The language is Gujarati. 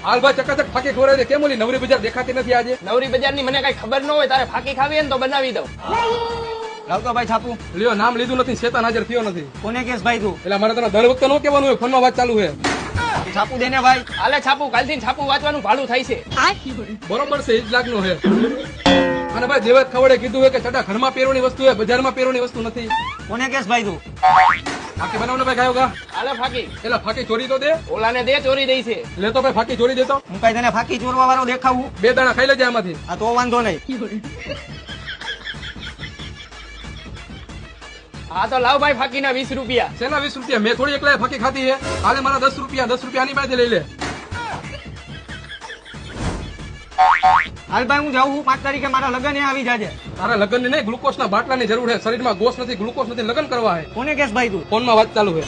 હાલ ભાઈ ચકાચક ફાકી ખવડાવી દે. કેમ ઓલી નવરી બજાર દેખાતી નથી આજે? નવરી બજારની મને કઈ ખબર ન હોય, તારે ફાકી ખાવી હોય ને તો બનાવી દઉં. લાવતો ભાઈ છાપું. લ્યો નામ લીધું નથી, શેતાન હાજર થયો નથી. કોને કેસ ભાઈ તું? એટલે મારે તને દર વખતે ન કહેવાનું હોય, ફોનમાં વાત ચાલુ છે. છાપું દેને ભાઈ. હાલે છાપું, કાલથી છાપું વાંચવાનું ભાડું થાય છે. બરોબર છે, 1 લાખનું છે. અને ભાઈ દેવત ખવડે કીધું હોય કે ચડા ઘરમાં પહેરવાની વસ્તુ છે, બજારમાં પહેરવાની વસ્તુ નથી. કોને કેસ ભાઈ તું? ફાકી બનાવને ભાઈ ગાયો ગા. હાલે ફાકી, એટલે ફાકી ચોરી તો દે. ઓલાને દે, ચોરી દઈ છે. લેતો ભાઈ ફાકી ચોરી દેતો. હું કઈ તને ફાકી ચોરવા વાળો દેખાવું? 2 દાણા ખાઈ લેજે આમાંથી. આ તો વાંધો નહીં. હા તો લાવ ભાઈ ફાકીના 20 રૂપિયા. શેના 20 રૂપિયા? મેં થોડી એકલા ફાકી ખાધી છે. હાલે મારા 10 રૂપિયા, 10 રૂપિયા આની પાસેથી લઈ લે. હાલ ભાઈ હું જાઉં છું, 5 તારીખે મારા લગ્ન એ આવી જાજે. તારા લગ્ન ની નહીં, ગ્લુકોઝના બાટલાની જરૂર છે. શરીરમાં ગોસ નથી, ગ્લુકોઝ નથી, લગ્ન કરવા છે. કોને કેસ ભાઈ તું? ફોનમાં વાત ચાલુ છે.